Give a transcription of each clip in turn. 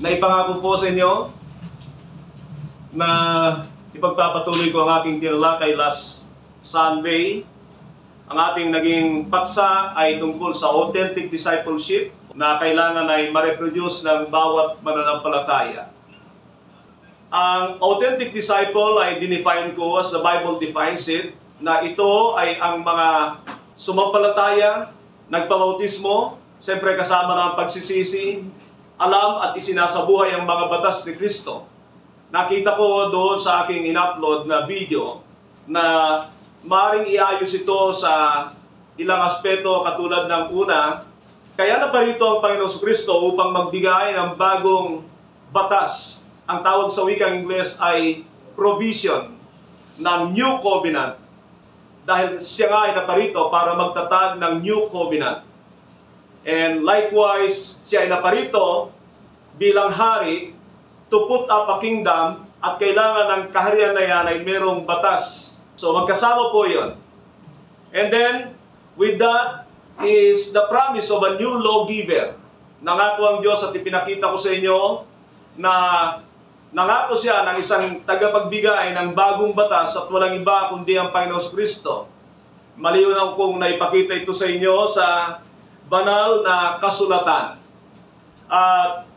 na ipangako po sa inyo na ipagpapatuloy ko ang aking tinalakay last Sunday. Ang ating naging paksa ay tungkol sa authentic discipleship na kailangan ay ma-reproduce ng bawat mananampalataya. Ang authentic disciple ay dinefine ko as the Bible defines it, na ito ay ang mga sumampalataya, nagpabautismo, siyempre kasama ng pagsisisi, alam at isinasabuhay ang mga batas ni Kristo. Nakita ko doon sa aking in-upload na video na maaaring iayos ito sa ilang aspeto katulad ng una. Kaya naparito ang Panginoon Kristo upang magbigay ng bagong batas. Ang tawag sa wikang Ingles ay provision ng New Covenant. Dahil siya nga ay naparito para magtatag ng New Covenant. And likewise, siya ay naparito bilang hari to put up a kingdom, at kailangan ng kaharian na yan ay merong batas. So magkasama po yun. And then, with that is the promise of a new lawgiver. Nangako ang Diyos at ipinakita ko sa inyo na nangako siya ng isang tagapagbigay ng bagong batas at walang iba kundi ang Panginoon Kristo. Malinaw kong naipakita ito sa inyo sa banal na kasulatan. At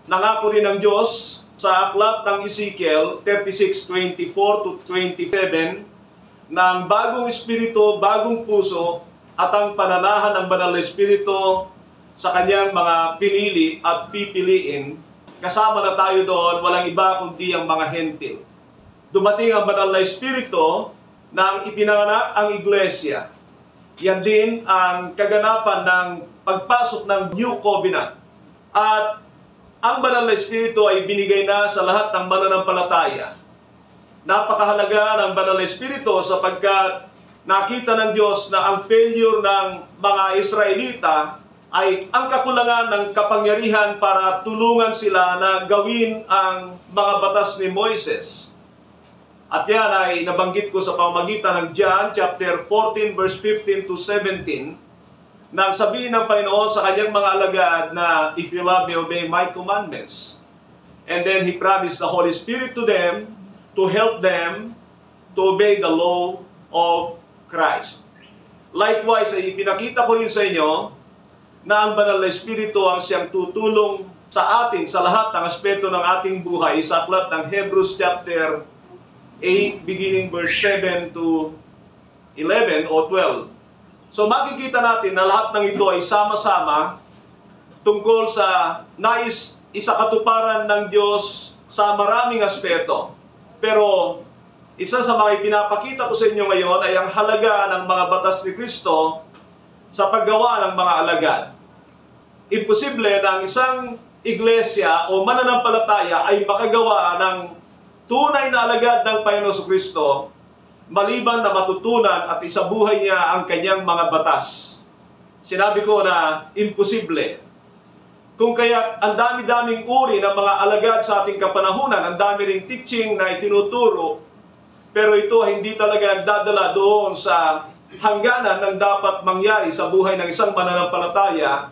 nangako rin ng Diyos sa aklat ng Ezekiel 36:24 to 27 ng bagong espiritu, bagong puso at ang pananahan ng banal na espiritu sa kanyang mga pinili at pipiliin. Kasama na tayo doon, walang iba kundi ang mga hentil. Dumating ang banal na espiritu nang ipinanganak ang iglesia. Yan din ang kaganapan ng pagpasok ng New Covenant. At ang banal na espiritu ay binigay na sa lahat ng mananampalataya. Napakahalaga ng banal na espiritu sapagkat nakita ng Diyos na ang failure ng mga Israelita ay ang kakulangan ng kapangyarihan para tulungan sila na gawin ang mga batas ni Moises. At yan ay nabanggit ko sa pamamagitan ng John chapter 14 verse 15 to 17, nang sabihin ng Panginoon sa kanyang mga alagad na, if you love me, obey my commandments. And then He promised the Holy Spirit to them to help them to obey the law of Christ. Likewise, ay ipinakita ko rin sa inyo na ang banal na Espiritu ang siyang tutulong sa atin sa lahat ng aspeto ng ating buhay sa aklat ng Hebrews chapter 8, beginning verse 7 to 11 o 12. So makikita natin na lahat ng ito ay sama-sama tungkol sa nais isakatuparan ng Diyos sa maraming aspeto. Pero isa sa mga ipinapakita ko sa inyo ngayon ay ang halaga ng mga batas ni Kristo sa paggawa ng mga alagad. Imposible na ang isang iglesia o mananampalataya ay makagawa ng tunay na alagad ng Panginoon Kristo maliban na matutunan at isabuhay niya ang kanyang mga batas. Sinabi ko na imposible. Kung kaya ang dami-daming uri ng mga alagad sa ating kapanahunan, ang dami ring teaching na itinuturo, pero ito hindi talaga nagdadala doon sa hangganan ng dapat mangyari sa buhay ng isang mananampalataya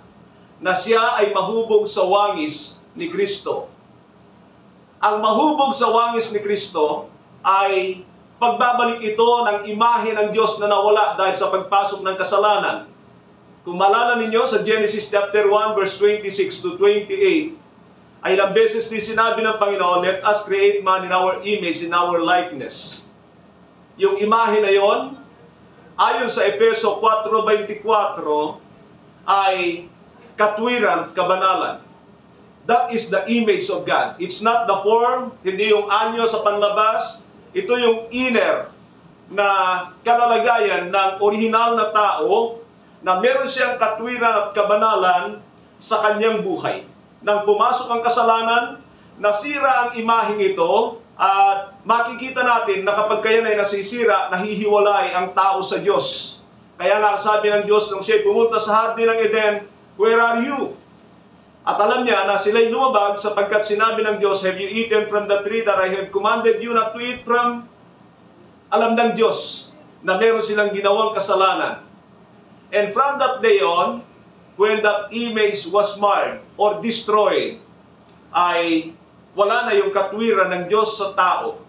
na siya ay mahubog sa wangis ni Kristo. Ang mahubog sa wangis ni Kristo ay pagbabalik ito ng imahe ng Diyos na nawala dahil sa pagpasok ng kasalanan. Kung maalala ninyo sa Genesis chapter 1 verse 26 to 28, ay ilang beses din sinabi ng Panginoon, let us create man in our image, in our likeness. Yung imahe na yon, ayon sa Efeso 4:24, ay katwiran, kabanalan. That is the image of God. It's not the form, hindi yung anyo sa panlabas. Ito yung inner na kalalagayan ng orihinal na tao na meron siyang katwiran at kabanalan sa kanyang buhay. Nang pumasok ang kasalanan, nasira ang imaheng ito at makikita natin na kapag kayan ay nasisira, nahihiwalay ang tao sa Diyos. Kaya nga sabi ng Diyos nung siya'y pumunta sa hardin ng Eden, where are you? At alam niya na sila'y lumabag sapagkat sinabi ng Diyos, have you eaten from the tree that I have commanded you not to eat from? Alam ng Diyos na meron silang ginawang kasalanan. And from that day on, when that image was marred or destroyed, ay wala na yung katwiran ng Diyos sa tao.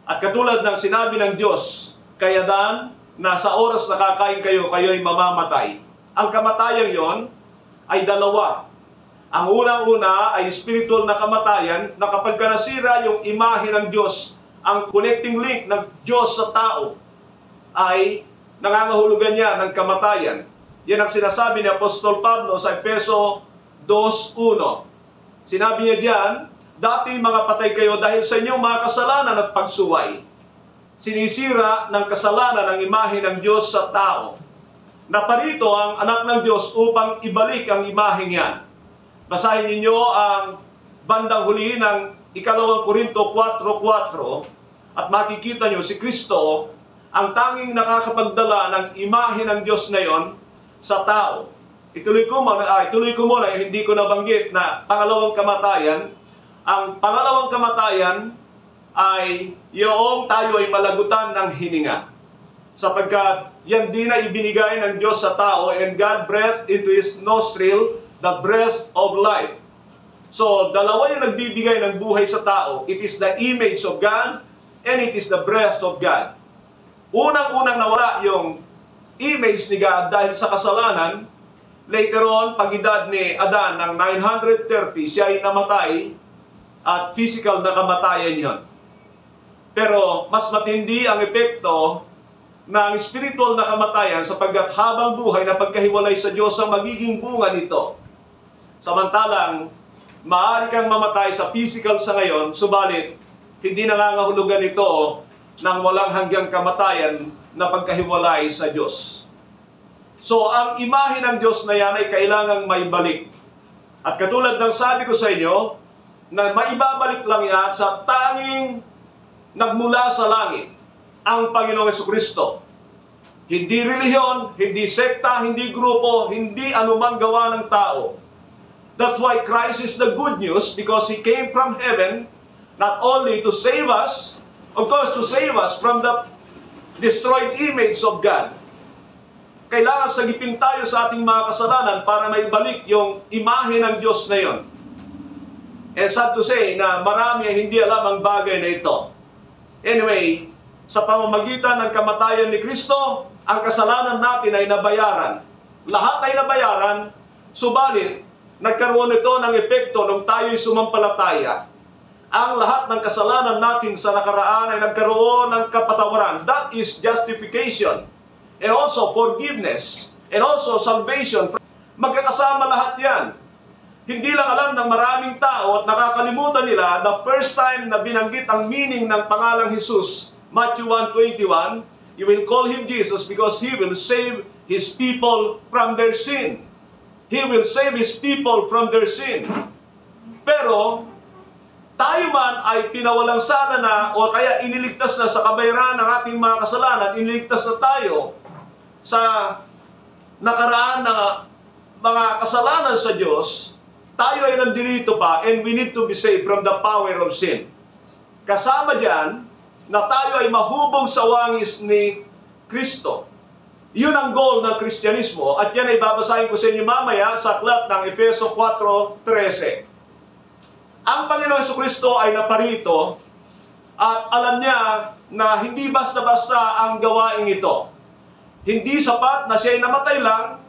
At katulad ng sinabi ng Diyos kay Adan, na sa oras na kakain kayo, kayo'y mamamatay. Ang kamatayan yon ay dalawa. Ang unang-una ay spiritual na kamatayan, na kapag nasira yung imahe ng Diyos, ang connecting link ng Diyos sa tao, ay nangangahulugan niya ng kamatayan. Yan ang sinasabi ni Apostol Pablo sa Efeso 2:1. Sinabi niya diyan, dati mga patay kayo dahil sa inyong mga kasalanan at pagsuway. Sinisira ng kasalanan ang imahe ng Diyos sa tao. Naparito ang anak ng Diyos upang ibalik ang imaheng yan. Basahin ninyo ang bandang huli ng 2 Korinto 4:4 at makikita nyo si Kristo ang tanging nakakapagdala ng imahe ng Diyos na yon sa tao. Ituloy ko muna, hindi ko nabanggit na pangalawang kamatayan. Ang pangalawang kamatayan ay yung tayo ay malagutan ng hininga. Sapagkat yan din ay ibinigay ng Diyos sa tao, and God breathed into his nostril the breath of life. So, dalawa yung nagbibigay ng buhay sa tao. It is the image of God and it is the breath of God. Unang-unang nawala yung image ni God dahil sa kasalanan. Later on, pag-edad ni Adan ng 930, siya ay namatay at physical na kamatayan yon. Pero mas matindi ang epekto ng spiritual na kamatayan sapagkat habang buhay na pagkahiwalay sa Diyos ang magiging bunga nito. Samantalang, maaari kang mamatay sa physical sa ngayon, subalit hindi nangangahulugan ito ng walang hanggang kamatayan na pagkahiwalay sa Diyos. So, ang imahe ng Diyos na yan ay kailangang maibalik. At katulad ng sabi ko sa inyo, na maibabalik lang yan sa tanging nagmula sa langit, ang Panginoong Jesucristo. Hindi relihiyon, hindi sekta, hindi grupo, hindi anumang gawa ng tao. That's why Christ is the good news, because He came from heaven, not only to save us, of course to save us from the destroyed image of God. Kailangan sagipin tayo sa ating mga kasalanan para maibalik yung imahe ng Diyos na yon. And sad to say na marami ay hindi alam ang bagay na ito. Anyway, sa pamamagitan ng kamatayan ni Kristo, ang kasalanan natin ay nabayaran. Lahat ay nabayaran, subalit, nagkaroon ito ng epekto nung tayo'y sumampalataya. Ang lahat ng kasalanan natin sa nakaraan ay nagkaroon ng kapatawaran. That is justification. And also forgiveness. And also salvation. Magkakasama lahat yan. Hindi lang alam ng maraming tao at nakakalimutan nila the first time na binanggit ang meaning ng pangalang Jesus, Matthew 1:21, you will call Him Jesus because He will save His people from their sin. He will save His people from their sin. Pero, tayo man ay pinawalang sana na o kaya iniligtas na sa kabayaran ng ating mga kasalanan, iniligtas na tayo sa nakaraan na mga kasalanan sa Diyos, tayo ay nandito pa and we need to be saved from the power of sin. Kasama dyan, na tayo ay mahubog sa wangis ni Kristo. Yun ang goal ng Kristyanismo at yan ay babasahin ko sa inyo mamaya sa aklat ng Efeso 4:13. Ang Panginoong Jesucristo ay naparito at alam niya na hindi basta-basta ang gawain ito. Hindi sapat na siya ay namatay lang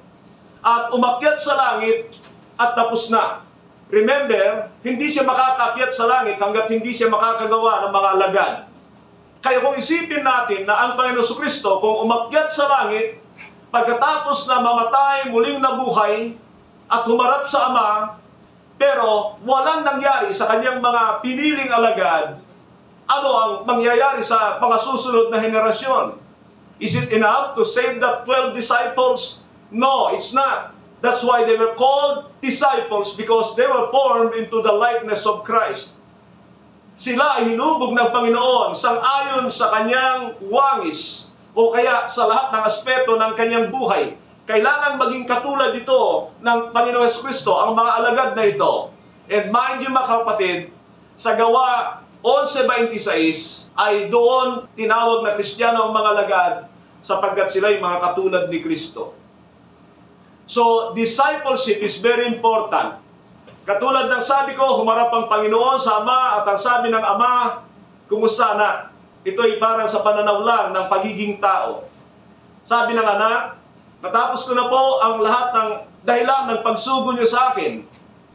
at umakyat sa langit at tapos na. Remember, hindi siya makakaakyat sa langit hanggat hindi siya makakagawa ng mga alagad. Kaya kung isipin natin na ang Panginoong Jesucristo kung umakyat sa langit, pagkatapos na mamatay, muling nabuhay, at humarap sa Ama, pero walang nangyari sa kanyang mga piniling alagad, ano ang mangyayari sa mga susunod na henerasyon? Is it enough to save the 12 disciples? No, it's not. That's why they were called disciples, because they were formed into the likeness of Christ. Sila ay hinubog ng Panginoon sang-ayon sa kanyang wangis o kaya sa lahat ng aspeto ng kanyang buhay. Kailangan maging katulad ito ng Panginoon Jesucristo ang mga alagad na ito. And mind you mga kapatid, sa Gawa 11:26 ay doon tinawag na Kristiyano ang mga alagad sapagkat sila ay mga katulad ni Kristo. So, discipleship is very important. Katulad ng sabi ko, humarap ang Panginoon sa Ama at ang sabi ng Ama, kumusta anak? Ito'y parang sa pananaw lang ng pagiging tao. Sabi ng anak, natapos ko na po ang lahat ng dahilan ng pagsugo niyo sa akin.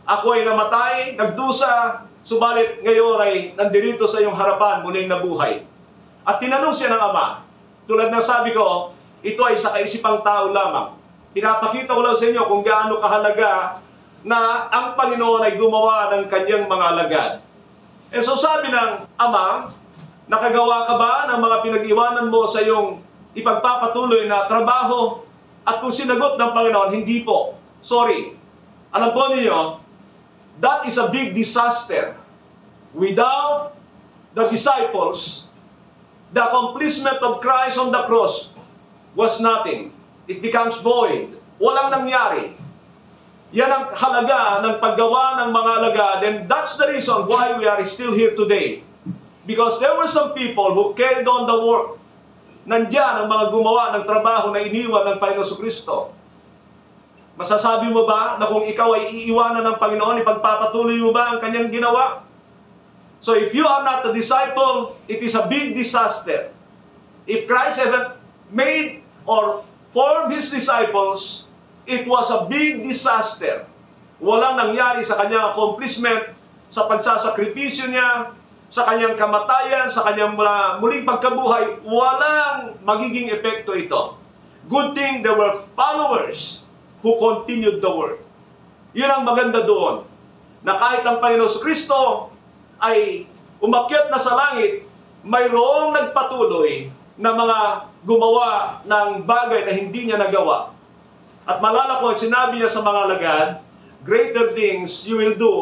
Ako ay namatay, nagdusa, subalit ngayon ay nandirito sa iyong harapan, muling nabuhay. At tinanong siya ng Ama, tulad ng sabi ko, ito ay sa kaisipang tao lamang. Pinapakita ko lang sa inyo kung gaano kahalaga na ang Panginoon ay gumawa ng kanyang mga alagad. And so sabi ng Ama, nakagawa ka ba ng mga pinag-iwanan mo sa iyong ipagpapatuloy na trabaho? At kung sinagot ng Panginoon, hindi po. Sorry. Alam po ninyo, that is a big disaster. Without the disciples, the accomplishment of Christ on the cross was nothing. It becomes void. Walang nangyari. Yan ang halaga ng paggawa ng mga alagad, and that's the reason why we are still here today. Because there were some people who carried on the work. Nandiyan ang mga gumawa ng trabaho na iniwan ng Panginoon Kristo. Masasabi mo ba na kung ikaw ay iiwanan ng Panginoon, ipagpapatuloy mo ba ang kanyang ginawa? So if you are not a disciple, it is a big disaster. If Christ haven't made or formed His disciples, it was a big disaster. Walang nangyari sa kanyang accomplishment, sa pagsasakripisyo niya, sa kanyang kamatayan, sa kanyang muling pagkabuhay. Walang magiging epekto ito. Good thing there were followers who continued the work. Yun ang maganda doon. Na kahit ang Panginoon Kristo ay umakyat na sa langit, mayroong nagpatuloy na mga gumawa ng bagay na hindi niya nagawa. At malala ko, sinabi niya sa mga alagad, greater things you will do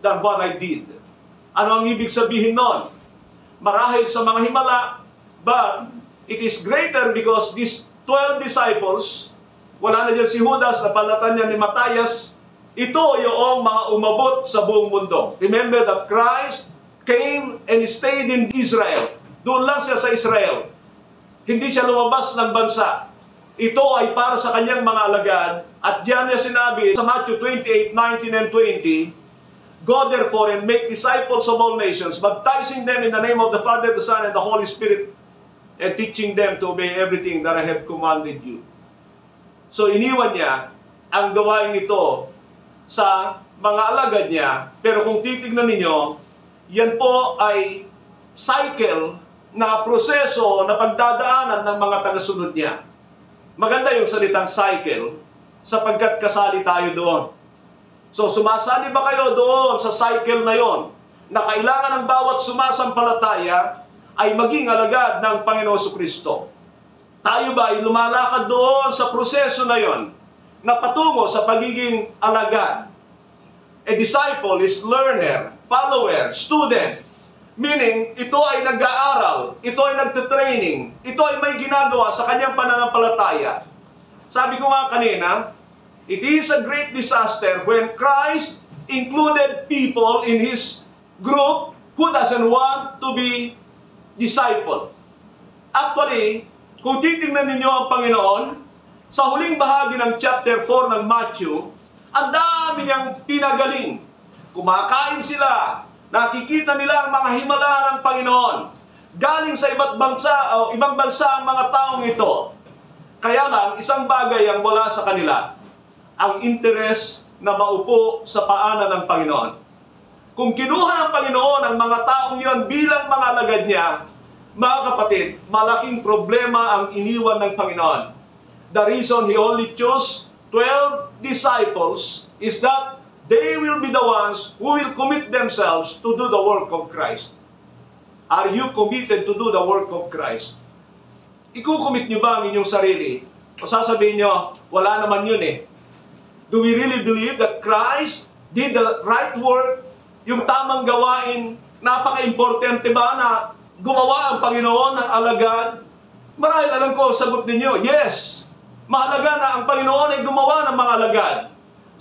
than what I did. Ano ang ibig sabihin nun? Marahil sa mga himala, but it is greater because these 12 disciples, wala na dyan si Judas, napalatan niya ni Matthias, ito yung mga umabot sa buong mundo. Remember that Christ came and stayed in Israel. Doon lang siya sa Israel. Hindi siya lumabas ng bansa. Ito ay para sa kanyang mga alagad. At diyan niya sinabi sa Matthew 28:19 and 20, Go therefore and make disciples of all nations, baptizing them in the name of the Father, the Son, and the Holy Spirit, and teaching them to obey everything that I have commanded you. So iniwan niya ang gawain ito sa mga alagad niya. Pero kung titignan ninyo, yan po ay cycle na proseso na pagdadaanan ng mga tagasunod niya. Maganda yung salitang cycle sapagkat kasali tayo doon. So sumasali ba kayo doon sa cycle na yon na kailangan ng bawat sumasampalataya ay maging alagad ng Panginoon Kristo? Tayo ba ay lumalakad doon sa proseso na yon na patungo sa pagiging alagad? A disciple is learner, follower, student. Meaning, ito ay nag-aaral, ito ay nagte-training, ito ay may ginagawa sa kanyang pananampalataya. Sabi ko nga kanina, it is a great disaster when Christ included people in His group who doesn't want to be disciple. Actually, kung titingnan ninyo ang Panginoon, sa huling bahagi ng chapter 4 ng Matthew, ang dami niyang pinagaling. Kumakain sila, nakikita nila ang mga himala ng Panginoon. Galing sa ibang bansa ang mga taong ito. Kaya lang, isang bagay ang wala sa kanila, ang interes na maupo sa paanan ng Panginoon. Kung kinuha ng Panginoon ang mga taong yon bilang mga alagad niya, mga kapatid, malaking problema ang iniwan ng Panginoon. The reason He only chose 12 disciples is that they will be the ones who will commit themselves to do the work of Christ. Are you committed to do the work of Christ? Ikukomit nyo ba ang inyong sarili? O sasabihin nyo, wala naman yun eh. Do we really believe that Christ did the right work? Yung tamang gawain, napaka-importante ba na gumawa ang Panginoon ng alagad? Marahil alam ko, sagot ninyo, yes. Mahalaga na ang Panginoon ay gumawa ng mga alagad.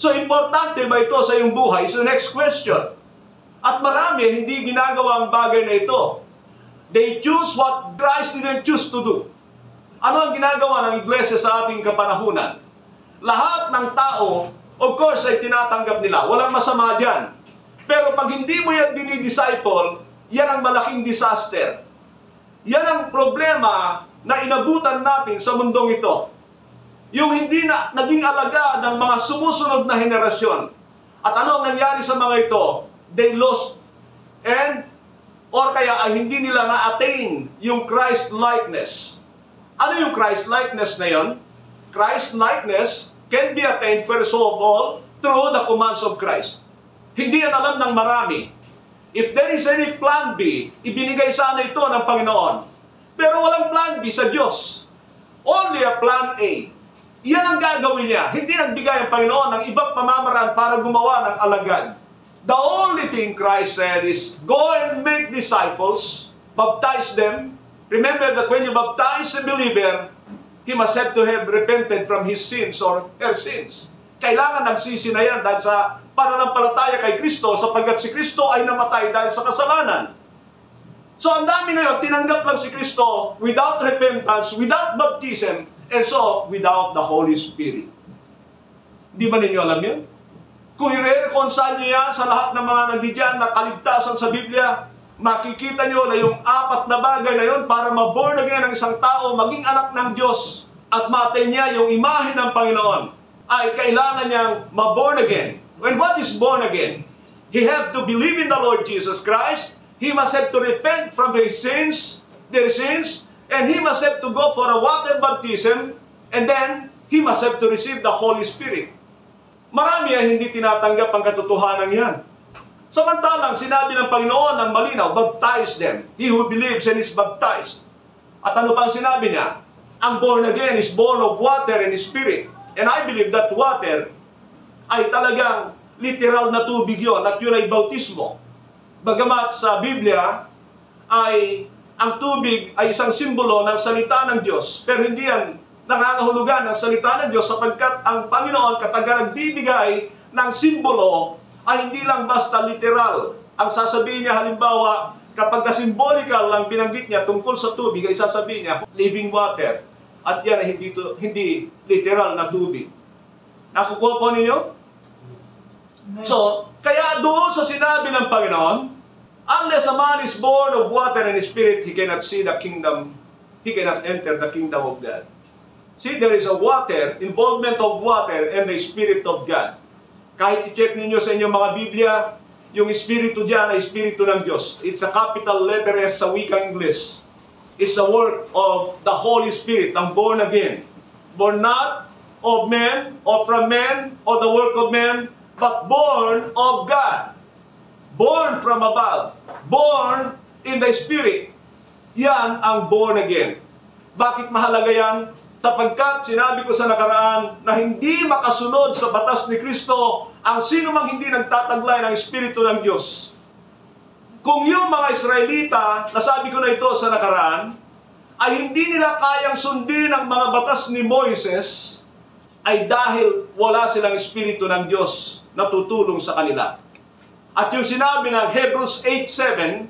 So, importante ba ito sa iyong buhay? Is the next question. At marami hindi ginagawa ang bagay na ito. They choose what Christ didn't choose to do. Ano ang ginagawa ng iglesia sa ating kapanahunan? Lahat ng tao of course ay tinatanggap nila. Walang masama dyan. Pero pag hindi mo yan dinidisciple, yan ang malaking disaster. Yan ang problema na inabutan natin sa mundong ito. Yung hindi na naging alaga ng mga sumusunod na henerasyon. At ano ang nangyari sa mga ito? They lost or kaya ay hindi nila na-attain yung Christ-likeness. Ano yung Christ-likeness na yun? Christ-likeness can be attained first of all through the commands of Christ. Hindi yan alam ng marami. If there is any plan B, ibinigay sana ito ng Panginoon. Pero walang plan B sa Diyos. Only a plan A. Yan ang gagawin niya. Hindi nagbigay ang Panginoon ng ibang pamamaraan para gumawa ng alagad. The only thing Christ said is, go and make disciples, baptize them. Remember that when you baptize a believer, he must have to have repented from his sins or her sins. Kailangan nagsisi na yan dahil sa pananampalataya kay Kristo, sapagkat si Kristo ay namatay dahil sa kasalanan. So ang dami ngayon, tinanggap lang si Kristo without repentance, without baptism, and so without the Holy Spirit. Di ba ninyo alam yun? Kung i-reconcile niyo yan sa lahat ng mga nandiyan na kaligtasan sa Biblia, makikita niyo na yung 4 na bagay na yun para ma-born again ang isang tao, maging anak ng Diyos, at ma-attain niya yung imahe ng Panginoon, ay kailangan niyang ma-born again. When what is born again? He have to believe in the Lord Jesus Christ, he must have to repent from his sins, their sins, and he must have to go for a water baptism, and then he must have to receive the Holy Spirit. Marami ay hindi tinatanggap ang katotohanan yan. Samantalang sinabi ng Panginoon ng malinaw, baptize them. He who believes and is baptized. At ano pang sinabi niya? Ang born again is born of water and spirit. And I believe that water ay talagang literal na tubig yun, at yun ay bautismo. Bagamat sa Biblia ay ang tubig ay isang simbolo ng salita ng Diyos, pero hindi yan nangangahulugan ng salita ng Diyos, sapagkat ang Panginoon kapag nagbibigay ng simbolo ay hindi lang basta literal. Ang sasabihin niya halimbawa, kapag symbolical lang binanggit niya tungkol sa tubig, ay sasabihin niya living water, at yan ay hindi literal na tubig. Nakukuha po ninyo? So, kaya doon sa sinabi ng Panginoon, unless a man is born of water and spirit, he cannot see the kingdom, he cannot enter the kingdom of God. See, there is a water, involvement of water and the Spirit of God. Kahit i-check ninyo sa inyong mga Biblia, yung Espiritu diyan ay Espiritu ng Diyos. It's a capital letter S sa wikang English. It's a work of the Holy Spirit, ang born again. Born not of men, or from men, or the work of men, but born of God. Born from above. Born in the Spirit. Yan ang born again. Bakit mahalaga yan? Sapagkat sinabi ko sa nakaraan na hindi makasunod sa batas ni Kristo ang sino mang hindi nagtataglay ng Espiritu ng Diyos. Kung yung mga Israelita, nasabi ko na ito sa nakaraan, ay hindi nila kayang sundin ang mga batas ni Moises, ay dahil wala silang Espiritu ng Diyos na tutulong sa kanila. At yung sinabi ng Hebrews 8:7,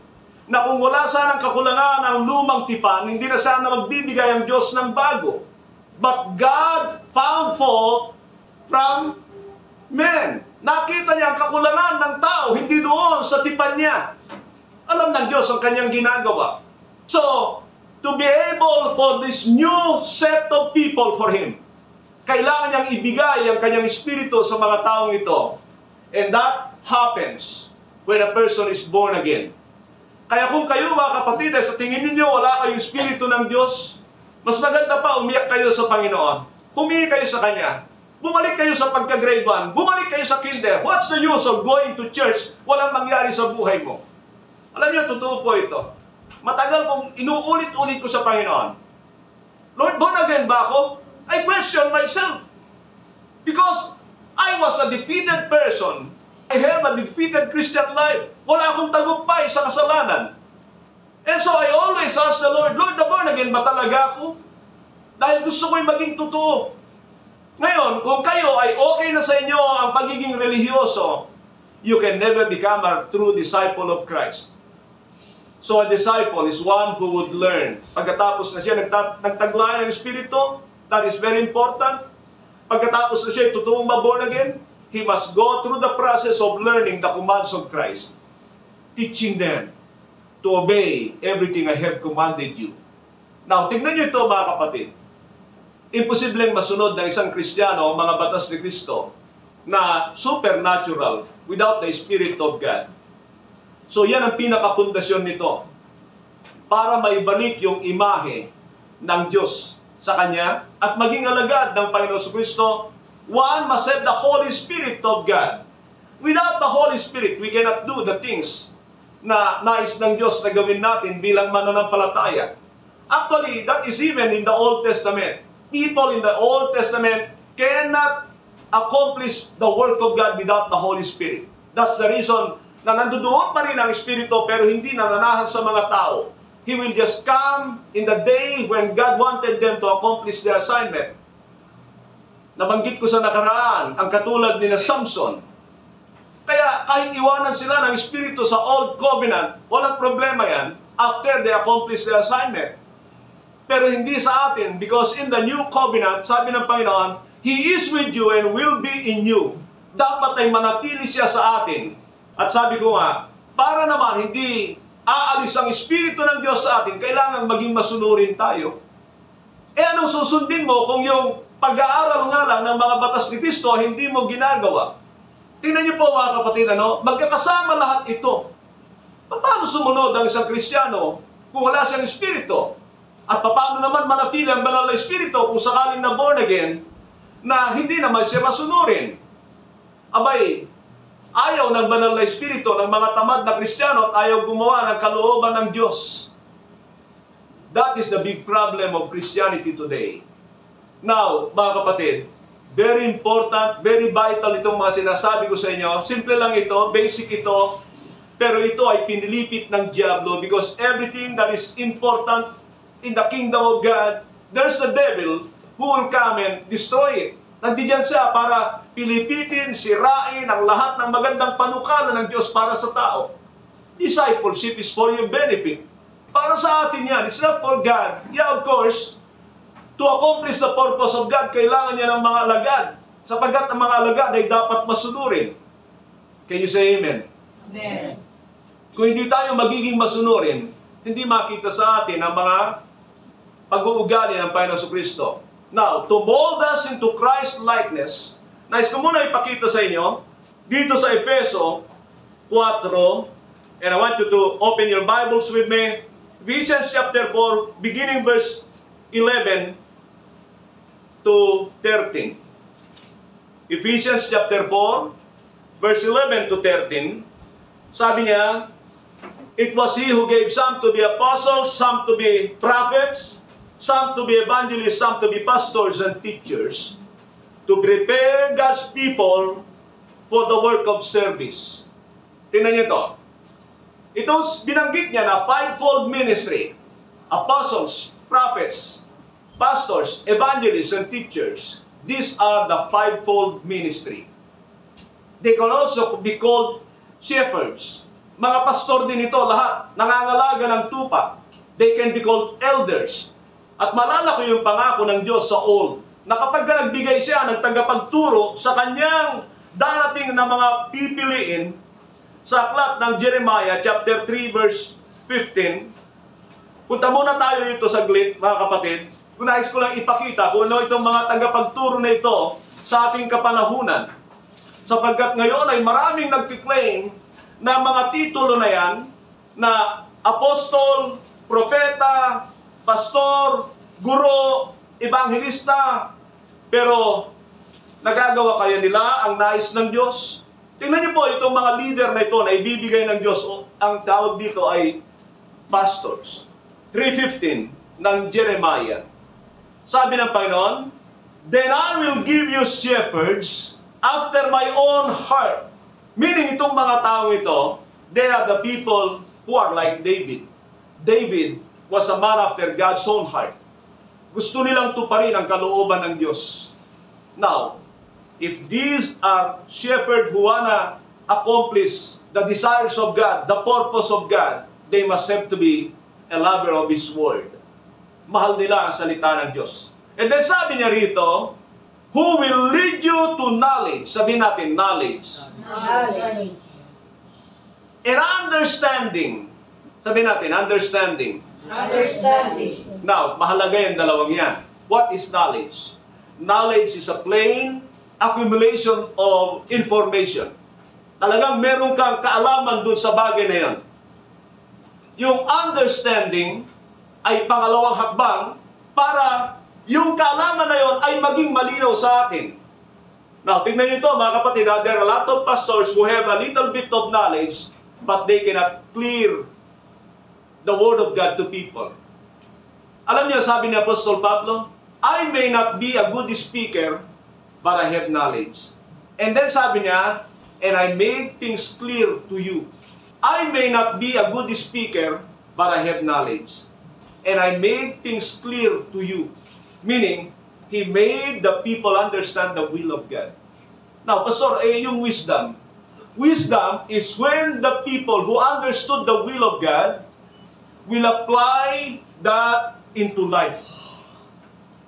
na kung wala sanang kakulangan ang lumang tipan, hindi na sana magbibigay ang Diyos ng bago. But God found fault from men. Nakita niya ang kakulangan ng tao, hindi doon sa tipan niya. Alam ng Diyos ang kanyang ginagawa. So, to be able for this new set of people for Him, kailangan niyang ibigay ang kanyang espiritu sa mga taong ito. And that happens when a person is born again. Kaya kung kayo mga kapatid, sa tingin ninyo wala kayong espiritu ng Diyos, mas maganda pa umiyak kayo sa Panginoon. Humingi kayo sa Kanya. Bumalik kayo sa pagka-grade 1. Bumalik kayo sa kinder. What's the use of going to church? Walang mangyari sa buhay mo. Alam niyo, totoo po ito. Matagal kong inuulit-ulit ko sa Panginoon. Lord, born again ba ako? I question myself. Because I was a defeated person. I have a defeated Christian life. Wala akong tagumpay sa kasalanan. And so I always ask the Lord, Lord, born again ba talaga ako? Dahil gusto ko'y maging totoo. Ngayon, kung kayo ay okay na sa inyo ang pagiging relihiyoso, you can never become a true disciple of Christ. So a disciple is one who would learn. Pagkatapos na siya nagtaglay ng Espiritu, that is very important. Pagkatapos na siya totoong ma-born again, he must go through the process of learning the commands of Christ, teaching them to obey everything I have commanded you. Now, tignan nyo ito mga kapatid. Imposibleng masunod ng isang Kristiyano ang mga batas ni Kristo na supernatural without the Spirit of God. So yan ang pinakapundasyon nito para maibalik yung imahe ng Diyos sa Kanya at maging alagad ng Panginoon Kristo. One must have the Holy Spirit of God. Without the Holy Spirit, we cannot do the things na nais ng Diyos na gawin natin bilang mananampalataya. Actually, that is even in the Old Testament. People in the Old Testament cannot accomplish the work of God without the Holy Spirit. That's the reason na nandoon pa rin ang Espiritu pero hindi nananahan sa mga tao. He will just come in the day when God wanted them to accomplish their assignment. Nabanggit ko sa nakaraan, ang katulad ni na Samson. Kaya kahit iwanan sila ng Espiritu sa Old Covenant, walang problema yan after they accomplish their assignment. Pero hindi sa atin because in the New Covenant, sabi ng Panginoon, He is with you and will be in you. Dapat ay manatili siya sa atin. At sabi ko nga, para naman hindi aalis ang Espiritu ng Diyos sa atin, kailangan maging masunurin tayo. Anong susundin mo kung yung pag-aaral nga lang ng mga batas ni Kristo, hindi mo ginagawa? Tingnan niyo po mga kapatid, magkakasama lahat ito. Paano sumunod ang isang Kristiyano kung wala siyang Espiritu? At paano naman manatili ang banal na Espiritu kung sakaling na born again, na hindi naman siya masunurin? Abay, ayaw ng banal na Espiritu ng mga tamad na Kristiyano at ayaw gumawa ng kalooban ng Diyos. That is the big problem of Christianity today. Now, mga kapatid, very important, very vital itong mga sinasabi ko sa inyo. Simple lang ito, basic ito, pero ito ay pinilipit ng diablo because everything that is important in the kingdom of God, there's the devil who will come and destroy it. Nandiyan siya para pilipitin, sirain ang lahat ng magandang panukala ng Diyos para sa tao. Discipleship is for your benefit. Para sa atin yan, it's not for God. Yeah, of course, to accomplish the purpose of God, kailangan niya ng mga alagad. Sapagkat ang mga alagad ay dapat masunurin. Can you say amen? Amen. Kung hindi tayo magiging masunurin, hindi makita sa atin ang mga pag-uugali ng Panginoon Kristo. Now, to mold us into Christ likeness, nais ko muna ipakita sa inyo, dito sa Efeso 4, and I want you to open your Bibles with me, Ephesians chapter 4, beginning verse 11 to 13. Ephesians chapter 4, verse 11 to 13, sabi niya, it was He who gave some to be apostles, some to be prophets, some to be evangelists, some to be pastors and teachers, to prepare God's people for the work of service. Tingnan niyo ito. Ito binanggit niya na fivefold ministry, apostles, prophets, pastors, evangelists, and teachers. These are the fivefold ministry. They can also be called shepherds. Mga pastor din ito, lahat. Nangangalaga ng tupa. They can be called elders. At malalaki yung pangako ng Diyos sa old, na kapag nagbigay siya ng tagapagturo sa kanyang darating na mga pipiliin, sa aklat ng Jeremiah chapter 3 verse 15, punta muna tayo dito saglit mga kapatid. Nais ko lang ipakita kung ano itong mga tagapagturo na ito sa ating kapanahunan. Sapagkat ngayon ay maraming nagkiklaim na mga titulo na yan na apostol, propeta, pastor, guro, ebanghelista, pero nagagawa kaya nila ang nais ng Diyos? Tingnan niyo po itong mga leader na ito na ibibigay ng Diyos. Ang tawag dito ay pastors. 3:15 ng Jeremiah. Sabi ng Panginoon, then I will give you shepherds after my own heart. Meaning itong mga taong ito, they are the people who are like David. David was a man after God's own heart. Gusto nilang tuparin ang kalooban ng Diyos. Now, if these are shepherds who wanna accomplish the desires of God, the purpose of God, they must have to be a lover of His Word. Mahal nila ang salita ng Diyos. And then sabi niya rito, who will lead you to knowledge knowledge. Sabihin natin, knowledge. Knowledge. And understanding. Sabihin natin, understanding. Understanding. Now, mahalaga yung dalawang yan. What is knowledge? Knowledge is a plain accumulation of information. Talagang meron kang kaalaman dun sa bagay na yan. Yung understanding ay pangalawang hakbang para yung kaalaman na yon ay maging malinaw sa atin. Now, tingnan nyo ito mga kapatid, there are a lot of pastors who have a little bit of knowledge but they cannot clear the Word of God to people. Alam niyo, sabi ni Apostol Pablo, I may not be a good speaker, but I have knowledge. And then sabi niya, and I make things clear to you. I may not be a good speaker, but I have knowledge. And I make things clear to you. Meaning, He made the people understand the will of God. Now, Pastor, yung wisdom. Wisdom is when the people who understood the will of God will apply that into life.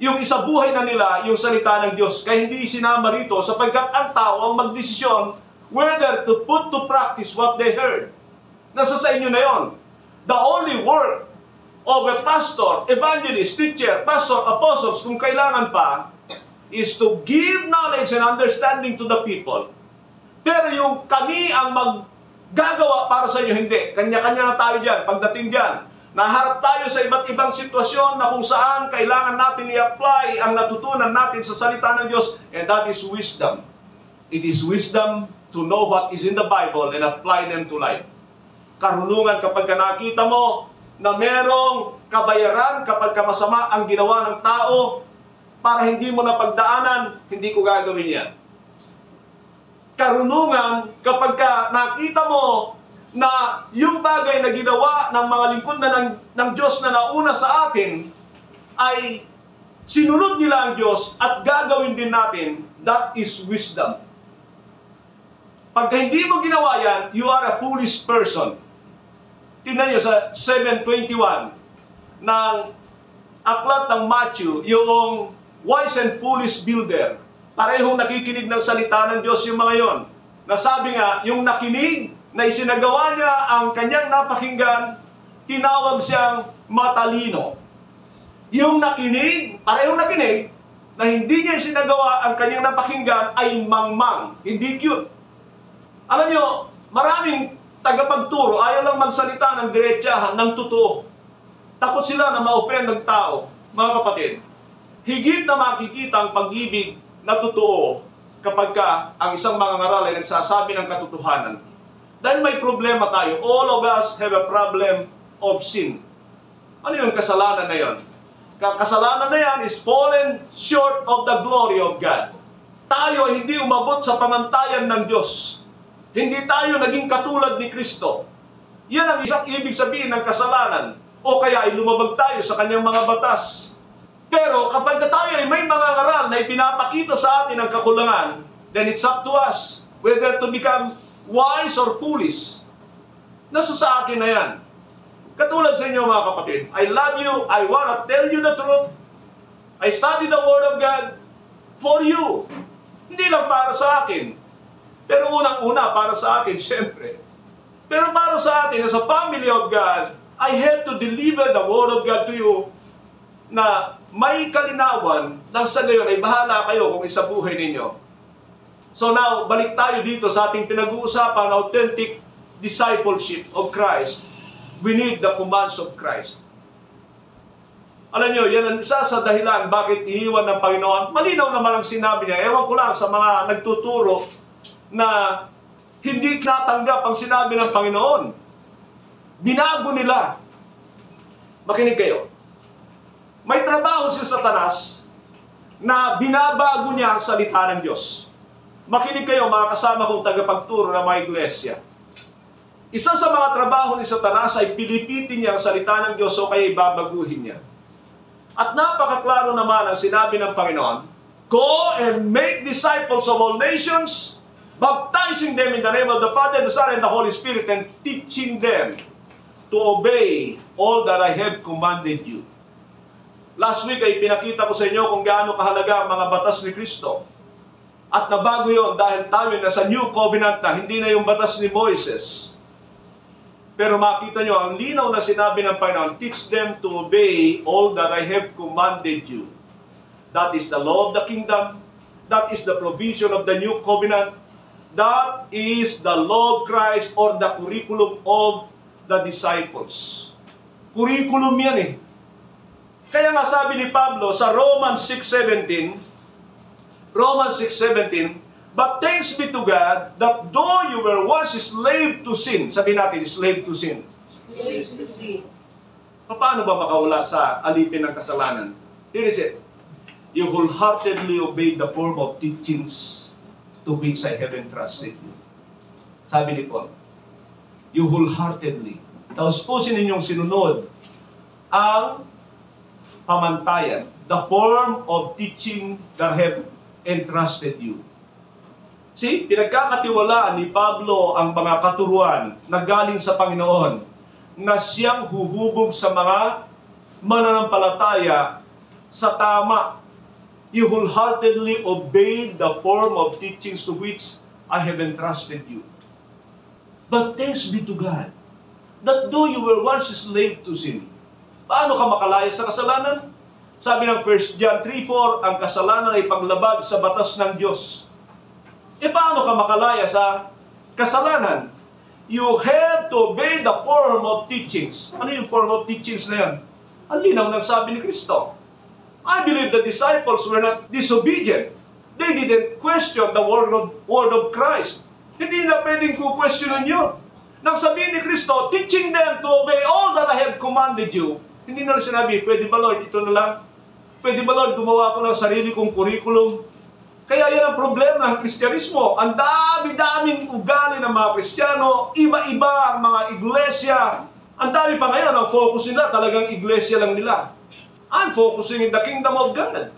Yung isabuhay na nila, yung salita ng Diyos. Kaya hindi sinama rito sapagkat ang tao ang magdesisyon whether to put to practice what they heard. Nasa sa inyo na yon. The only work of a pastor, evangelist, teacher, pastor, apostles, kung kailangan pa, is to give knowledge and understanding to the people. Pero yung kami ang maggagawa para sa inyo, hindi. Kanya-kanya na tayo dyan. Pagdating dyan, naharap tayo sa iba't ibang sitwasyon na kung saan kailangan natin i-apply ang natutunan natin sa salita ng Diyos, and that is wisdom. It is wisdom to know what is in the Bible and apply them to life. Karunungan kapag nakita mo na merong kabayaran kapag masama ang ginawa ng tao para hindi mo na pagdaanan, hindi ko gagawin yan. Karunungan kapag nakita mo na yung bagay na ginawa ng mga lingkod na ng Diyos na nauna sa atin ay sinunod nila ang Diyos at gagawin din natin, that is wisdom. Pag hindi mo ginawa yan, you are a foolish person. Tingnan nyo sa 7:21 ng aklat ng Matthew, yung wise and foolish builder. Parehong nakikinig ng salita ng Diyos yung mga yon. Nasabi nga, yung nakinig na isinagawa niya ang kanyang napakinggan, tinawag siyang matalino. Yung nakinig, parehong nakinig, na hindi niya isinagawa ang kanyang napakinggan ay mangmang, hindi cute. Alam nyo, maraming tagapagturo, ayaw lang magsalita ng diretsahan, ng totoo. Takot sila na ma-offend ng tao. Mga kapatid, higit na makikita ang pag-ibig na totoo kapag ang isang mangangaral ay nagsasabi ng katotohanan. Dahil may problema tayo. All of us have a problem of sin. Ano yung kasalanan na yon? Kasalanan na yan is fallen short of the glory of God. Tayo hindi umabot sa pamantayan ng Diyos. Hindi tayo naging katulad ni Kristo. Yan ang isang ibig sabihin ng kasalanan. O kaya ay lumabag tayo sa kanyang mga batas. Pero kapag tayo ay may mga ngaral na ipinapakita sa atin ang kakulangan, then it's up to us whether to become wise or foolish. Nasa sa atin na yan. Katulad sa inyo mga kapatid, I love you, I wanna tell you the truth. I study the Word of God for you. Hindi lang para sa akin. Pero unang-una para sa akin, siyempre. Pero para sa atin, as a family of God, I have to deliver the Word of God to you na may kalinawan nang sa gayon ay bahala kayo kung isabuhay ninyo. So now, balik tayo dito sa ating pinag-uusapan, authentic discipleship of Christ. We need the commands of Christ. Alam nyo, yan ang isa sa dahilan bakit iniwan ng Panginoon. Malinaw naman ang sinabi niya. Ewan ko lang sa mga nagtuturo na hindi natanggap ang sinabi ng Panginoon. Binago nila. Makinig kayo. May trabaho si Satanas na binabago niya ang salita ng Diyos. Makinig kayo mga kasama kong tagapagturo ng mga iglesia. Isa sa mga trabaho ni Satanas ay pilipitin niya ang salita ng Diyos o kaya ibabaguhin niya. At napakaklaro naman ang sinabi ng Panginoon, go and make disciples of all nations, baptizing them in the name of the Father, the Son, and the Holy Spirit, and teaching them to obey all that I have commanded you. Last week ay pinakita ko sa inyo kung gaano kahalaga ang mga batas ni Kristo. At nabago yon dahil tayo nasa New Covenant na, hindi na yung batas ni Moises. Pero makita nyo, ang linaw na sinabi ng Panginoon, teach them to obey all that I have commanded you. That is the law of the kingdom. That is the provision of the New Covenant. That is the law of Christ or the curriculum of the disciples. Curriculum yan eh. Kaya nga sabi ni Pablo sa Romans 6:17, but thanks be to God that though you were once slave to sin, sabi natin, slave to sin. Slave to sin. Paano ba makawala sa alipin ng kasalanan? Here is it. You wholeheartedly obeyed the form of teachings to which I have entrusted you. Sabi ni Paul, you wholeheartedly. Tapos pusin ninyong sinunod ang pamantayan, the form of teaching that I have entrusted you. See, pinagkakatiwalaan ni Pablo ang mga katuruan na galing sa Panginoon na siyang huhubog sa mga mananampalataya sa tama. You wholeheartedly obeyed the form of teachings to which I have entrusted you. But thanks be to God that though you were once slave to sin, paano ka makalaya sa kasalanan? Sabi ng 1 John 3:4, ang kasalanan ay paglabag sa batas ng Diyos. E paano ka makalaya sa kasalanan? You have to obey the form of teachings. Ano yung form of teachings na yan? Ang linaw ng sabi ni Kristo. I believe the disciples were not disobedient. They didn't question the word of Christ. Hindi na pwedeng ku-questionin yun. Nang sabihin ni Kristo, teaching them to obey all that I have commanded you. Hindi na sinabi, pwede ba Lord, ito na lang? Pwede ba Lord, gumawa ko ng sarili kong curriculum? Kaya yan ang problema ng Kristyanismo. Ang dami-daming ugali ng mga Kristiyano, iba-iba ang mga iglesia. Ang dami pa ngayon, ang focus nila, talagang iglesia lang nila. I'm focusing in the kingdom of God.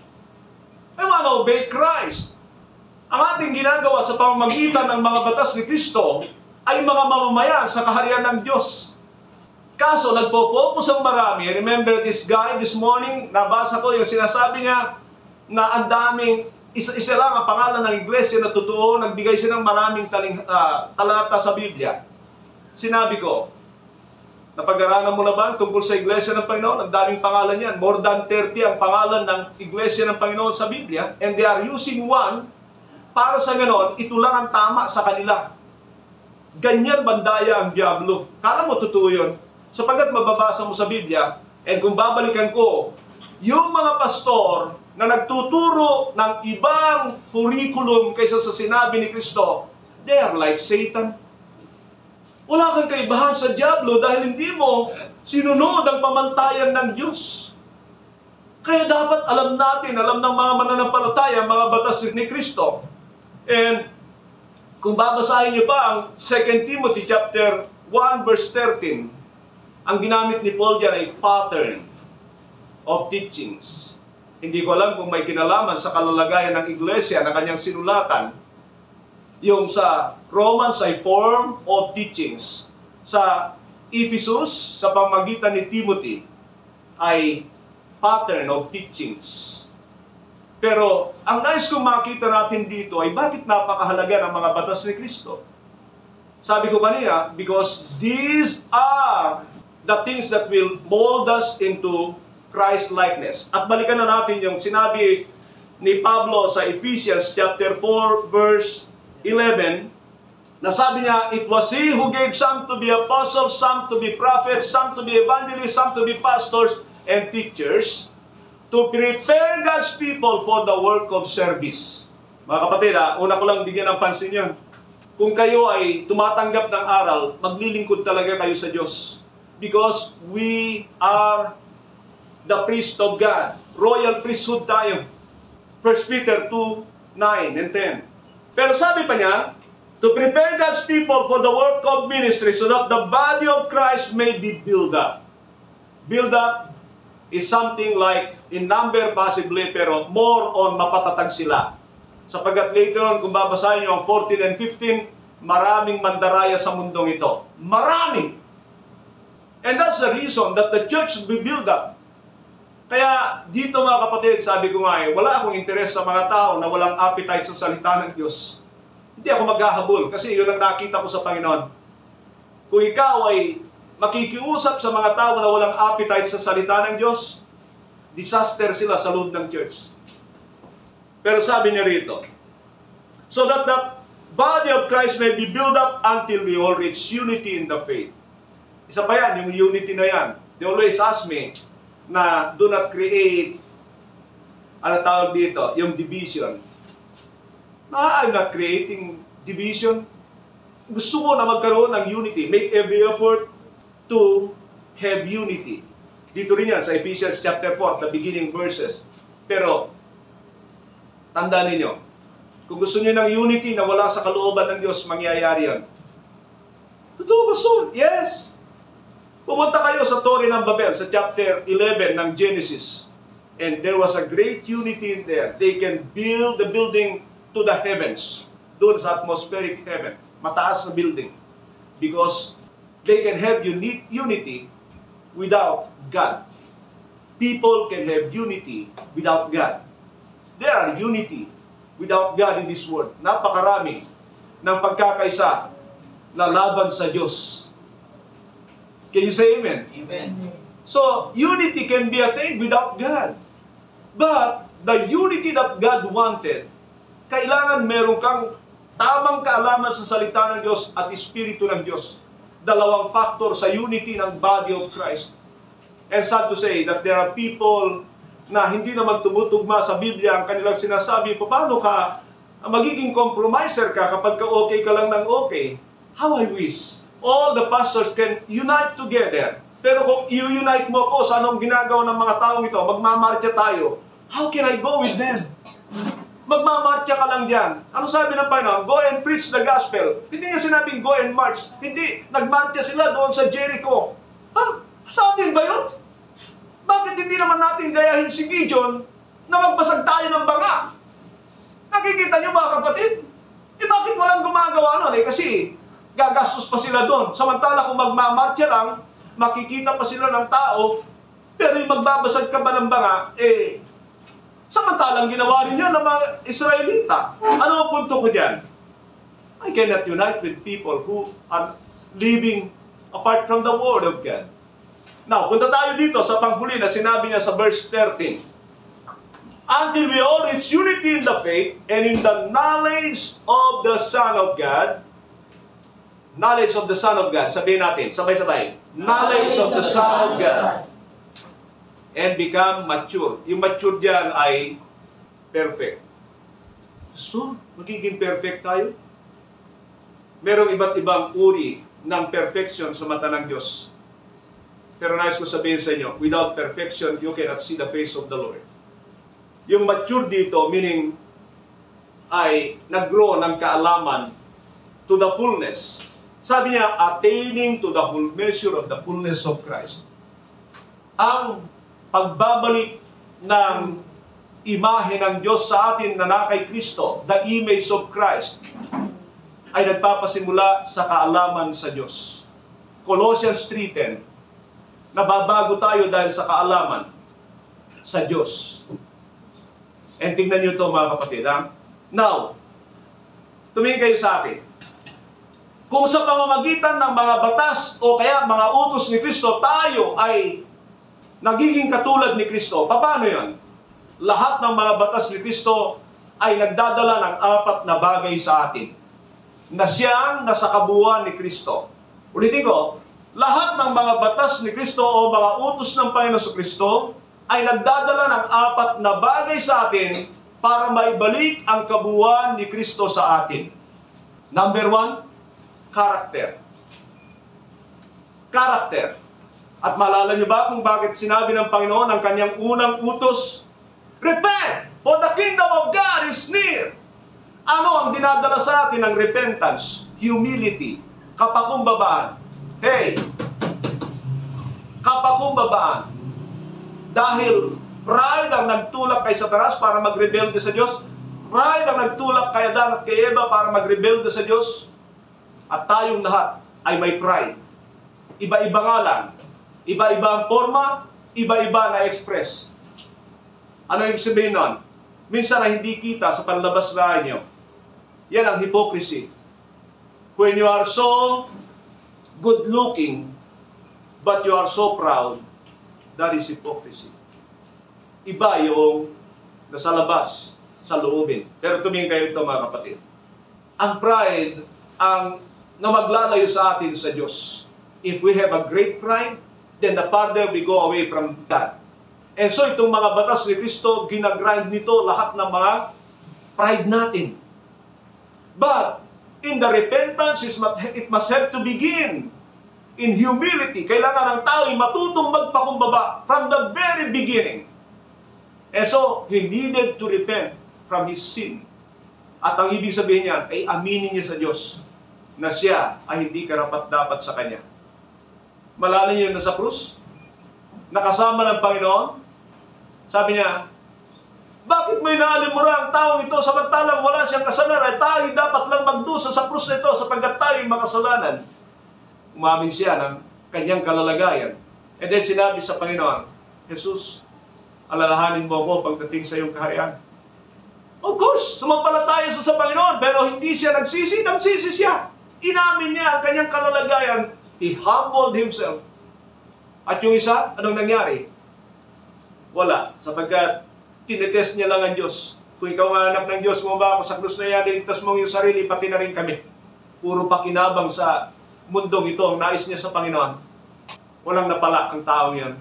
I want to obey Christ. Ang ating ginagawa sa pamamagitan ng mga batas ni Kristo ay mga mamamayan sa kaharian ng Diyos. Kaso, nagpo-focus ang marami. Remember this guy this morning, nabasa ko yung sinasabi niya na ang daming, isa lang ang pangalan ng iglesia na totoo, nagbigay siya ng maraming talata sa Biblia. Sinabi ko, napag-aralan mo na ba tungkol sa iglesia ng Panginoon? Ang daming pangalan yan. More than 30 ang pangalan ng iglesia ng Panginoon sa Biblia. And they are using one para sa ganon, ito lang ang tama sa kanila. Ganyan bandaya ang diablo. Kala mo totoo yun? Sapagkat mababasa mo sa Biblia, and kung babalikan ko, yung mga pastor na nagtuturo ng ibang curriculum kaysa sa sinabi ni Kristo, they are like Satan. Wala kang kaibahan sa diablo dahil hindi mo sinunod ang pamantayan ng Diyos. Kaya dapat alam natin, alam ng mga mananampalataya, mga batas ni Kristo. And kung babasahin niyo pa ang 2 Timothy chapter 1 verse 13, ang ginamit ni Paul diyan ay pattern of teachings. Hindi ko alam kung may kinalaman sa kalalagayan ng iglesia na kanyang sinulatan. Yung sa Romans ay form of teachings. Sa Ephesus, sa pamamagitan ni Timothy, ay pattern of teachings. Pero, ang nais kong makita natin dito ay bakit napakahalaga ng mga batas ni Kristo. Sabi ko kanina, because these are the things that will mold us into Christ-likeness. At balikan na natin yung sinabi ni Pablo sa Ephesians chapter 4 verse 11, na sabi niya, it was He who gave some to be apostles, some to be prophets, some to be evangelists, some to be pastors and teachers, to prepare God's people for the work of service. Mga kapatid, una ko lang bigyan ng pansin yun. Kung kayo ay tumatanggap ng aral, maglilingkod talaga kayo sa Diyos. Because we are the priest of God. Royal priesthood tayo. 1 Peter 2:9 and 10. Pero sabi pa niya, to prepare God's people for the work of ministry so that the body of Christ may be built up. Build up is something like, in number possibly, pero more on mapatatag sila. Sapagkat later on, kung babasahin nyo ang 14 and 15, maraming mandaraya sa mundong ito. Maraming! And that's the reason that the church will be built up. Kaya dito mga kapatid, sabi ko nga wala akong interes sa mga tao na walang appetite sa salita ng Diyos. Hindi ako maghahabol kasi yun ang nakita ko sa Panginoon. Kung ikaw ay makikiusap sa mga tao na walang appetite sa salita ng Diyos, disaster sila sa loob ng church. Pero sabi niya rito, so that the body of Christ may be built up until we all reach unity in the faith. Isa pa yan, yung unity na yan. They always ask me na do not create, ano tawag dito, yung division. No, I'm not creating division. Gusto ko na magkaroon ng unity. Make every effort to have unity. Dito rin yan sa Ephesians chapter 4, the beginning verses. Pero, tandaan ninyo, kung gusto niyo ng unity na wala sa kalooban ng Diyos, mangyayari yan. Totoo ba soon? Yes! Pumunta kayo sa Torre ng Babel, sa chapter 11 ng Genesis. And there was a great unity in there. They can build the building to the heavens. Doon sa atmospheric heaven. Mataas na building. Because they can have unity without God. People can have unity without God. There are unity without God in this world. Napakarami ng pagkakaisa na laban sa Diyos. Can you say amen? Amen. So, unity can be attained without God. But, the unity that God wanted, kailangan meron kang tamang kaalaman sa salita ng Diyos at Espiritu ng Diyos. Dalawang factor sa unity ng body of Christ. And sad to say that there are people na hindi naman tumutugma sa Biblia ang kanilang sinasabi, paano ka magiging compromiser ka kapag ka okay ka lang ng okay? How I wish all the pastors can unite together. Pero kung i-unite mo ko sa anong ginagawa ng mga taong ito, magmamarcha tayo, how can I go with them? Magmamarcha ka lang dyan. Ano sabi ng Panginoon? Go and preach the gospel. Hindi niya sinabing go and march. Hindi. Nagmarcha sila doon sa Jericho. Ha? Sa atin ba yun? Bakit hindi naman natin gayahin si Gideon na magbasag tayo ng banga? Nakikita niyo ba kapatid? Bakit walang gumagawa nun? Kasi gagastos pa sila doon. Samantala kung magmamarcha lang, makikita pa sila ng tao, pero yung magbabasag ka ba ng banga, samantalang ginawa rin yun ng mga Israelita. Ano ang punto ko dyan? I cannot unite with people who are living apart from the Word of God. Now, punta tayo dito sa panghuli na sinabi niya sa verse 13. Until we all reach unity in the faith and in the knowledge of the Son of God. Knowledge of the Son of God. Sabihin natin, sabay-sabay. Knowledge of the Son of God. And become mature. Yung mature dyan ay perfect. So, magiging perfect tayo? Merong iba't ibang uri ng perfection sa mata ng Diyos. Pero nais ko sabihin sa inyo, without perfection, you cannot see the face of the Lord. Yung mature dito, meaning ay nag-grow ng kaalaman to the fullness. Sabi niya, attaining to the whole measure of the fullness of Christ. Ang pagbabalik ng imahe ng Diyos sa atin na kay Kristo, the image of Christ, ay nagpapasimula sa kaalaman sa Diyos. Colossians 3:10, nababago tayo dahil sa kaalaman sa Diyos. And tingnan niyo ito mga kapatid. Ha? Now, tumingin kayo sa akin. Kung sa pamamagitan ng mga batas o kaya mga utos ni Kristo, tayo ay nagiging katulad ni Kristo. Paano yan? Lahat ng mga batas ni Kristo ay nagdadala ng 4 na bagay sa atin. Na siyang nasa kabuuan ni Kristo. Ulitin ko, lahat ng mga batas ni Kristo o mga utos ng Panginoon sa Kristo ay nagdadala ng 4 na bagay sa atin para maibalik ang kabuuan ni Kristo sa atin. Number 1, character. Character. At maalala niyo ba kung bakit sinabi ng Panginoon ang kanyang unang utos? Repent, for the kingdom of God is near. Ano ang dinadala sa atin ng repentance? Humility. Kapakumbabaan. Hey! Kapakumbabaan. Dahil pride ang nagtulak kay Satanas para magrebelde sa Diyos. Pride ang nagtulak kay Adan at kay Eva para magrebelde sa Diyos. At tayong lahat ay may pride. Iba-iba nga lang. Iba-iba ang forma, iba-iba na express. Ano ibig sabihin nun? Minsan na hindi kita sa panlabas na inyo. Yan ang hypocrisy. When you are so good-looking, but you are so proud, that is hypocrisy. Iba yung nasa labas, sa loobin. Pero tumingin kayo ito mga kapatid. Ang pride, ang na maglalayo sa atin sa Diyos. If we have a great pride, then the farther we go away from God. And so itong mga batas ni Kristo, ginagrind nito lahat ng mga pride natin. But in the repentance, it must have to begin in humility. Kailangan ng tao ay matutong magpakumbaba from the very beginning. And so, he needed to repent from his sin. At ang ibig sabihin niya ay aminin niya sa Diyos na siya ay hindi karapat-dapat sa Kanya. Malala niyo na sa krus, nakasama ng Panginoon, sabi niya, bakit mo inaalimura ang taong ito samantalang wala siyang kasalanan? Tayo dapat lang magdusa sa krus na ito sapagkat tayo ay makasalanan. Umamin siya ng kanyang kalalagayan. And then sinabi sa Panginoon, Jesus, alalahanin mo ako pagdating sa iyong kaharian. Of course, sumampalataya sa Panginoon, pero hindi siya nagsisi siya. Inamin niya ang kanyang kalalagayan. He humbled himself. At yung isa, anong nangyari? Wala, sapagkat tinetest niya lang ang Diyos. Kung ikaw ang anak ng Diyos, bumaba ako sa krus na yan, niligtas mo yung sarili, pati na rin kami. Puro pakinabang sa mundong ito ang nais niya sa Panginoon. Walang napala ang taong yan.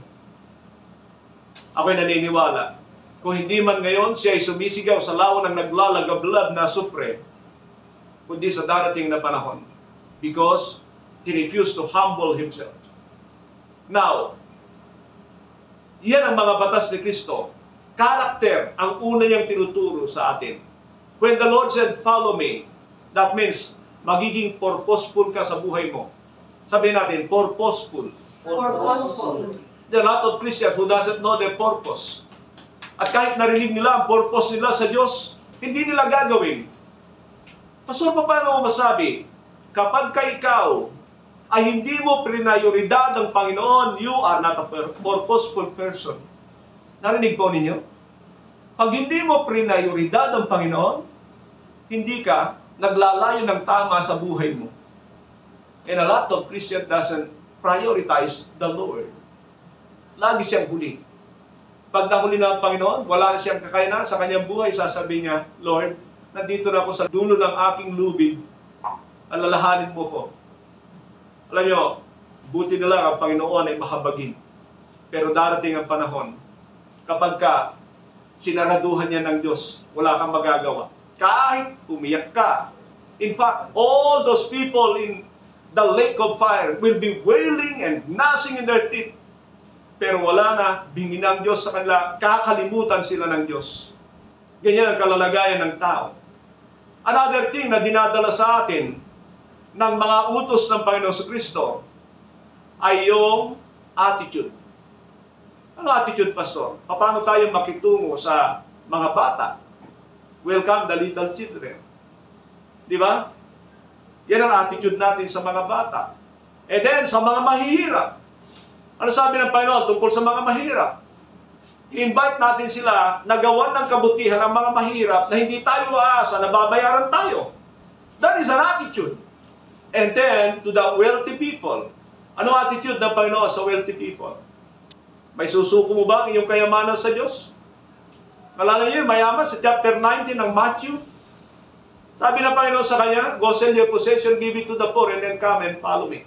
Ako'y naniniwala. Kung hindi man ngayon, siya ay sumisigaw sa lawan ng naglalagablab na supre, kundi sa darating na panahon. Because he refused to humble himself. Now, yan ang mga batas ni Kristo. Character ang una niyang tinuturo sa atin. When the Lord said, follow me, that means magiging purposeful ka sa buhay mo. Sabihin natin, purposeful. Purposeful. There are a lot of Christians who doesn't know their purpose. At kahit narinig nila ang purpose nila sa Diyos, hindi nila gagawin. Pastor, paano mo masabi? Kapag ka ikaw ay hindi mo prinayoridad ang Panginoon, you are not a purposeful person. Narinig po ninyo? Pag hindi mo prinayoridad ang Panginoon, hindi ka naglalayo ng tama sa buhay mo. And a lot of Christians doesn't prioritize the Lord. Lagi siyang huli. Pag nahuli na ang Panginoon, wala na siyang kakayanan sa kanyang buhay, sasabihin niya, Lord, nandito na ako sa dulo ng aking lubid, alalahanin mo ko. Alam niyo, buti na lang ang Panginoon ay mahabagin. Pero darating ang panahon, kapag ka sinaraduhan niya ng Diyos, wala kang magagawa. Kahit umiyak ka. In fact, all those people in the lake of fire will be wailing and gnashing in their teeth. Pero wala na, bingin ng Diyos sa kanila, kakalimutan sila ng Diyos. Ganyan ang kalalagayan ng tao. Another thing na dinadala sa atin ng mga utos ng Panginoon sa Kristo ay yung attitude. Ano attitude, Pastor? Paano tayo makitungo sa mga bata? Welcome the little children. Di ba? Yan ang attitude natin sa mga bata. And then, sa mga mahihirap. Ano sabi ng Panginoon tungkol sa mga mahirap? Invite natin sila na gawan ng kabutihan ng mga mahirap na hindi tayo aasa na babayaran tayo. That is an attitude. And then, to the wealthy people. Ano attitude ng Panginoon sa wealthy people? May susuko mo ba ang iyong kayamanan sa Diyos? Alala niyo yung mayaman sa chapter 19 ng Matthew? Sabi ng Panginoon sa kanya, go sell your possession, give it to the poor, and then come and follow me.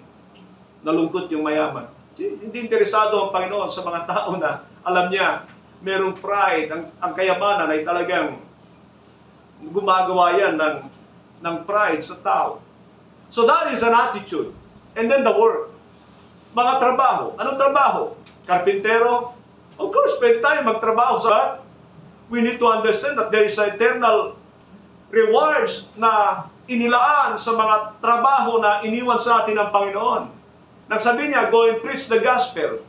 Nalungkot yung mayaman. Hindi interesado ang Panginoon sa mga tao na alam niya, merong pride, ang kayamanan ay talagang gumagawa yan ng pride sa tao. So that is an attitude. And then the work. Mga trabaho. Anong trabaho? Karpintero? Of course, pwede tayo magtrabaho sa we need to understand that there is eternal rewards na inilaan sa mga trabaho na iniwan sa atin ng Panginoon. Nagsabi niya, go and preach the gospel.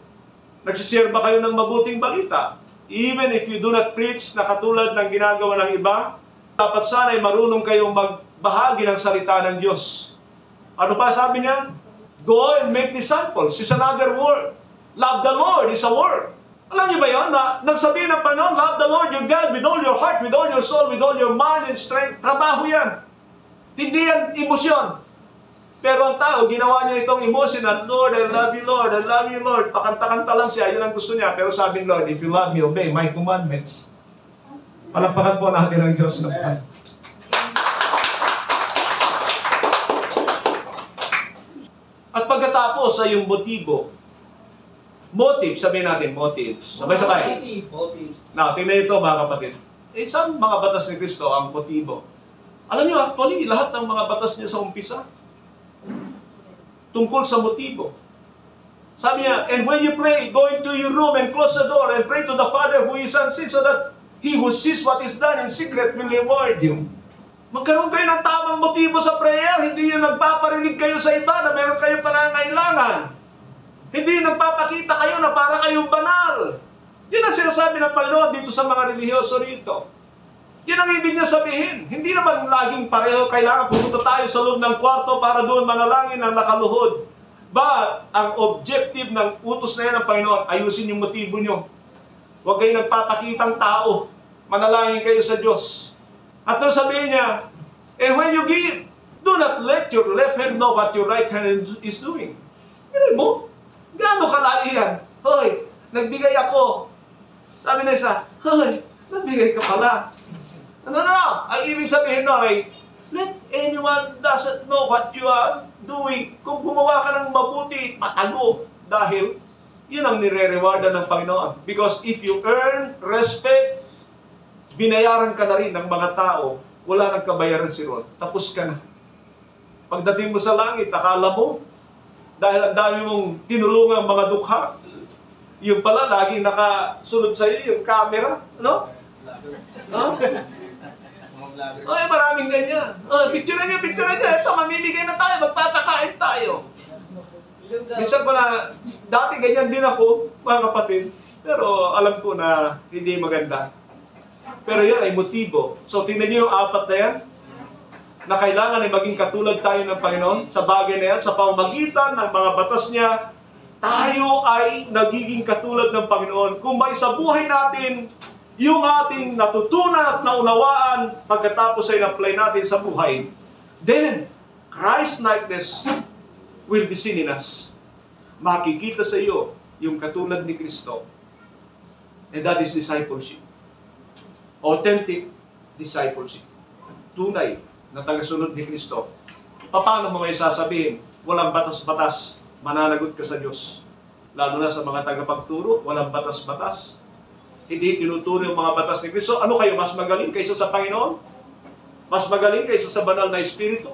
Nagsishare ba kayo ng mabuting balita? Even if you do not preach na katulad ng ginagawa ng iba, dapat sana ay marunong kayong magbahagi ng salita ng Diyos. Ano pa sabi niya? Go and make disciples. It's another word. Love the Lord is a word. Alam niyo ba yun? Na nagsabihin ng Panginoon, love the Lord your God with all your heart, with all your soul, with all your mind and strength. Trabaho yan. Hindi yan emosyon. Pero ang tao, ginawa niya itong emotion at Lord, I love you, Lord, I love you, Lord. Pakanta-kanta lang siya, yun ang gusto niya. Pero sabi ng Lord, if you love me, obey my commandments. Palakpakan po natin ang Diyos ng Panginoon. At pagkatapos ay yung motibo. Motive, sabihin natin, motives. Sabay-sabay. Now, tingnan ito mga kapatid. Saan mga batas ni Kristo ang motibo? Alam niyo, actually, lahat ng mga batas niya sa umpisa, tungkol sa motibo. Sabi niya, and when you pray, go into your room and close the door and pray to the Father who is unseen so that He who sees what is done in secret will reward you. Magkaroon kayo ng tamang motibo sa prayer. Hindi yung nagpaparinig kayo sa iba na meron kayong pangangailangan. Hindi yung nagpapakita kayo na para kayong banal. Yun ang sinasabi ng Panginoon dito sa mga relihiyoso rito. Yun ang ibig niya sabihin. Hindi naman laging pareho kailangan pumunta tayo sa loob ng kwarto para doon manalangin ng nakaluhod. But, ang objective ng utos na yan ng Panginoon, ayusin yung motibo nyo. Huwag kayo nagpapakitang tao. Manalangin kayo sa Diyos. At doon sabihin niya, and when you give, do not let your left hand know what your right hand is doing. Ganun mo, gaano kalaki yan? Hoy, nagbigay ako. Sabi na isa, hoy, nagbigay ka pala. Ano na? Ang ibig sabihin na ay, let anyone doesn't know what you are doing. Kung gumawa ka ng mabuti, patago. Dahil, yun ang nire-rewardan ng Panginoon. Because if you earn respect, binayaran ka na rin ng mga tao, wala nang kabayaran si Ron. Tapos ka na. Pagdating mo sa langit, akala mo, dahil ang dami mong tinulungang mga dukha, yung pala, laging nakasunod sa iyo, yung camera, no? No? Ay, maraming ganyan. Picture na niyo. Ito, mamimigay na tayo, magpapakain tayo. Minsan ko na, dati ganyan din ako, mga kapatid, pero alam ko na hindi maganda. Pero yun ay motibo. So, tingnan niyo yung apat na yan, na kailangan ay maging katulad tayo ng Panginoon sa bagay na yan, sa pamamagitan ng mga batas niya, tayo ay nagiging katulad ng Panginoon. Kung may sa buhay natin, yung ating natutunan at naunawaan, pagkatapos ay na-apply natin sa buhay, then, Christ-likeness will be seen in us. Makikita sa iyo yung katulad ni Kristo. And that is discipleship. Authentic discipleship. Tunay na tagasunod ni Kristo. Paano mo ngayon sasabihin? Walang batas-batas, mananagot ka sa Diyos. Lalo na sa mga tagapagturo, walang batas-batas. Hindi tinuturo yung mga batas ni Kristo. Ano kayo, mas magaling kaysa sa Panginoon? Mas magaling kaysa sa banal na Espiritu?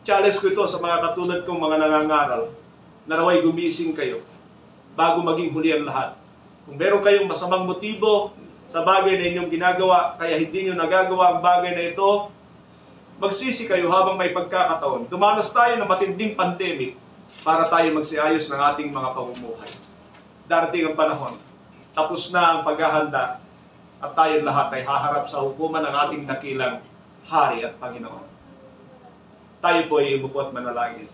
Challenge ko ito sa mga katulad kong mga nangangaral. Na naway gumising kayo bago maging huli ang lahat. Kung meron kayong masamang motibo sa bagay na inyong ginagawa, kaya hindi nyo nagagawa ang bagay na ito, magsisi kayo habang may pagkakataon. Dumanas tayo ng matinding pandemic para tayo magsiayos ng ating mga pamumuhay. Darating ang panahon, tapos na ang paghahanda, at tayo lahat ay haharap sa hukuman ng ating dakilang Hari at Panginoon. Tayo po ay umupo at manalangin.